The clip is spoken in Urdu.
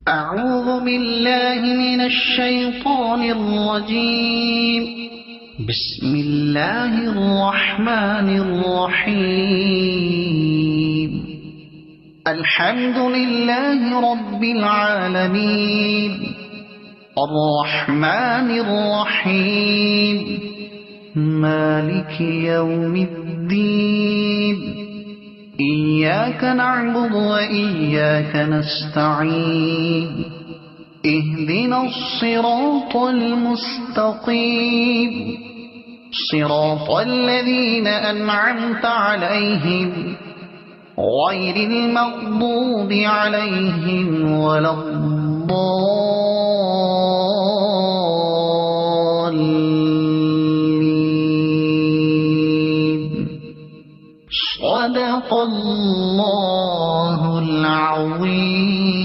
أعوذ بالله من الشيطان الرجيم. بسم الله الرحمن الرحيم. الحمد لله رب العالمين الرحمن الرحيم مالك يوم الدين إياك نعبد وإياك نستعين اهدنا الصراط المستقيم صراط الذين أنعمت عليهم غير المغضوب عليهم ولا الضالين.